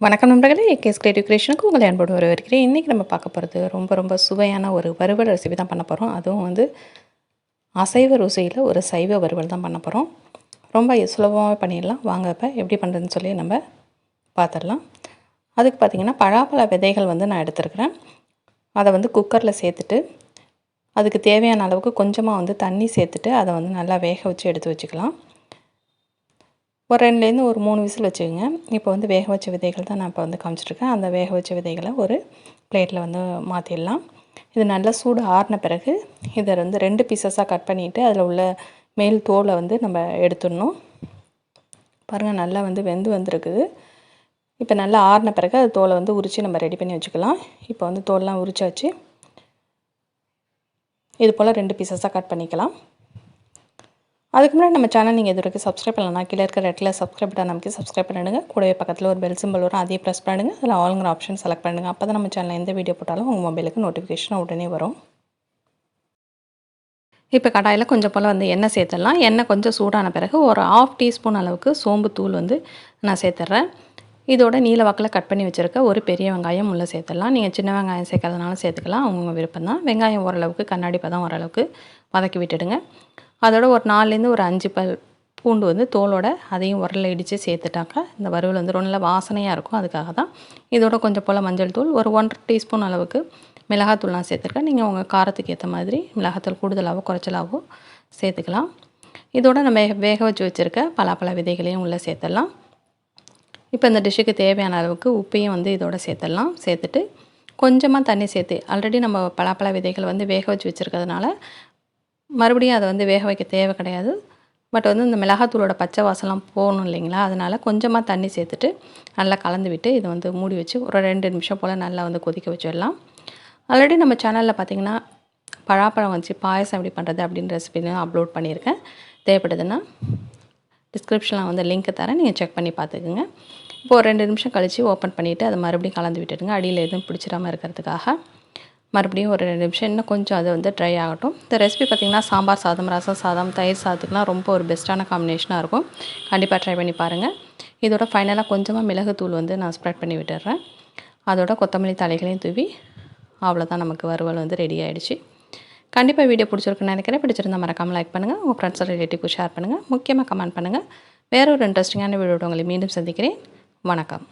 வணக்கம் நண்பர்களே, case creative கிரியேஷனுக்கு உங்களை அன்போடு வரவேற்கிறேன். இன்றைக்கி நம்ம பார்க்க போகிறது ரொம்ப சுவையான ஒரு வறுவல் ரெசிபி தான் பண்ண போகிறோம். அதுவும் வந்து அசைவ ருசியில் ஒரு சைவ வறுவல் தான் பண்ண போகிறோம். ரொம்ப சுலபமாக பண்ணிடலாம். வாங்க இப்போ எப்படி பண்ணுறதுன்னு சொல்லி நம்ம பார்த்துடலாம். அதுக்கு பார்த்திங்கன்னா பலாப்பழ விதைகள் வந்து நான் எடுத்துருக்கிறேன். அதை வந்து குக்கரில் சேர்த்துட்டு அதுக்கு தேவையான அளவுக்கு கொஞ்சமாக வந்து தண்ணி சேர்த்துட்டு அதை வந்து நல்லா வேக வச்சு எடுத்து வச்சுக்கலாம். ஒரு 2லேருந்து ஒரு 3 விசில் வச்சுக்கோங்க. இப்போ வந்து வேக வச்ச விதைகள் தான் நான் இப்போ வந்து காமிச்சிட்ருக்கேன். அந்த வேக வச்ச விதைகளை ஒரு பிளேட்டில் வந்து மாற்றிடலாம். இது நல்லா சூடு ஆறின பிறகு இதை வந்து 2 பீசஸாக கட் பண்ணிவிட்டு அதில் உள்ள மேல் தோலை வந்து நம்ம எடுத்துடணும். பாருங்கள், நல்லா வந்து வெந்து வந்திருக்குது. இப்போ நல்லா ஆறின பிறகு அது தோலை வந்து உரித்து நம்ம ரெடி பண்ணி வச்சுக்கலாம். இப்போ வந்து தோல்லாம் உரிச்சாச்சு. இது போல் 2 பீசஸாக கட் பண்ணிக்கலாம். அதுக்கு முன்னாடி நம்ம சேனல் நீங்கள் இது வரைக்கும் சப்ஸ்கிரைப் பண்ணலன்னா கீழே இருக்கிற ரெட்டில் சப்ஸ்கிரைப் பட்டன் நமக்கு சப்ஸ்கிரைப் பண்ணிடுங்க. கூடவே பக்கத்தில் ஒரு பெல் சிம்பிள் வரும், அதையும் ப்ரெஸ் பண்ணிடுங்க. அதில் ஆளுங்கிற ஆப்ஷன் செலக்ட் பண்ணிடுங்க. அப்போ தான் நம்ம சேனலில் எந்த வீடியோ போட்டாலும் உங்கள் மொபைலுக்கு நோட்டிஃபிகேஷன் உடனே வரும். இப்போ கடாயில் கொஞ்சம் போல் வந்து எண்ணெய் சேர்த்துடலாம். எண்ணெய் கொஞ்சம் சூடான பிறகு ஒரு 1/2 டீஸ்பூன் அளவுக்கு சோம்பு தூள் வந்து நான் சேர்த்துட்றேன். இதோட நீல வாக்கில் கட் பண்ணி வச்சுருக்க ஒரு பெரிய வெங்காயம் உள்ளே சேர்த்துடலாம். நீங்கள் சின்ன வெங்காயம் சேர்க்கறதுனாலும் சேர்த்துக்கலாம், அவங்க விருப்பம் தான். வெங்காயம் ஓரளவுக்கு கண்ணாடி பதம் ஓரளவுக்கு வதக்கி விட்டுடுங்க. அதோட ஒரு 4லேருந்து ஒரு 5 பல் பூண்டு வந்து தோலோட அதையும் உரலில் இடித்து சேர்த்துட்டாக்கா இந்த வறுவல் வந்து ரொம்ப வாசனையாக இருக்கும். அதுக்காக தான். இதோட கொஞ்சம் போல் மஞ்சள் தூள், ஒரு 1 டீஸ்பூன் அளவுக்கு மிளகாத்தூள் நான் சேர்த்துருக்கேன். நீங்கள் உங்கள் காரத்துக்கு ஏற்ற மாதிரி மிளகாத்தூள் கூடுதலாகவோ குறைச்சலாகவோ சேர்த்துக்கலாம். இதோட நம்ம வேக வச்சு வச்சுருக்க பலாப்பழ விதைகளையும் உள்ளே சேர்த்துடலாம். இப்போ இந்த டிஷ்ஷுக்கு தேவையான அளவுக்கு உப்பையும் வந்து இதோட சேர்த்துடலாம். சேர்த்துட்டு கொஞ்சமாக தண்ணி சேர்த்து, ஆல்ரெடி நம்ம பலாப்பழ விதைகள் வந்து வேக வச்சு வச்சுருக்கிறதுனால மறுபடியும் அதை வந்து வேக வைக்க தேவை கிடையாது. பட் வந்து இந்த மிளகாத்தூளோட பச்சை வாசம்லாம் போகணும் இல்லைங்களா, அதனால் கொஞ்சமாக தண்ணி சேர்த்துட்டு நல்லா கலந்து விட்டு இதை வந்து மூடி வச்சு ஒரு 2 நிமிஷம் போல் நல்லா வந்து கொதிக்க வச்சிடலாம். ஆல்ரெடி நம்ம சேனலில் பார்த்திங்கன்னா பலாப்பழம் வச்சு பாயசம் எப்படி பண்ணுறது அப்படின்ற ரெசிபிலாம் அப்லோட் பண்ணியிருக்கேன். தேவைப்படுதுன்னா டிஸ்கிரிப்ஷனில் வந்து லிங்க் தரேன், நீங்கள் செக் பண்ணி பார்த்துக்குங்க. இப்போது ஒரு 2 நிமிஷம் கழித்து ஓப்பன் பண்ணிவிட்டு அதை மறுபடியும் கலந்து விட்டுடுங்க. அடியில் எதுவும் பிடிச்சிடாமல் இருக்கிறதுக்காக மறுபடியும் ஒரு 2 நிமிஷம் இன்னும் கொஞ்சம் அது வந்து ட்ரை ஆகட்டும். இந்த ரெசிபி பார்த்திங்கன்னா சாம்பார் சாதம், ரசம் சாதம், தயிர் சாதத்துக்குலாம் ரொம்ப ஒரு பெஸ்ட்டான காம்பினேஷனாக இருக்கும். கண்டிப்பாக ட்ரை பண்ணி பாருங்கள். இதோட ஃபைனலாக கொஞ்சமாக மிளகுத்தூள் வந்து நான் ஸ்ப்ரெட் பண்ணி விட்டுடுறேன். அதோட கொத்தமல்லி தலைகளையும் தூவி அவ்வளோதான், நமக்கு வறுவல் வந்து ரெடி ஆகிடுச்சு. கண்டிப்பாக வீடியோ பிடிச்சிருக்குன்னு நினைக்கிறேன். பிடிச்சிருந்தால் மறக்காமல் லைக் பண்ணுங்கள், உங்கள் ஃப்ரெண்ட்ஸ் ரிலேட்டிவ்க்கு ஷேர் பண்ணுங்கள், முக்கியமாக கமெண்ட் பண்ணுங்கள். வேறு ஒரு இன்ட்ரெஸ்டிங்கான வீடியோட உங்களை மீண்டும் சந்திக்கிறேன். வணக்கம்.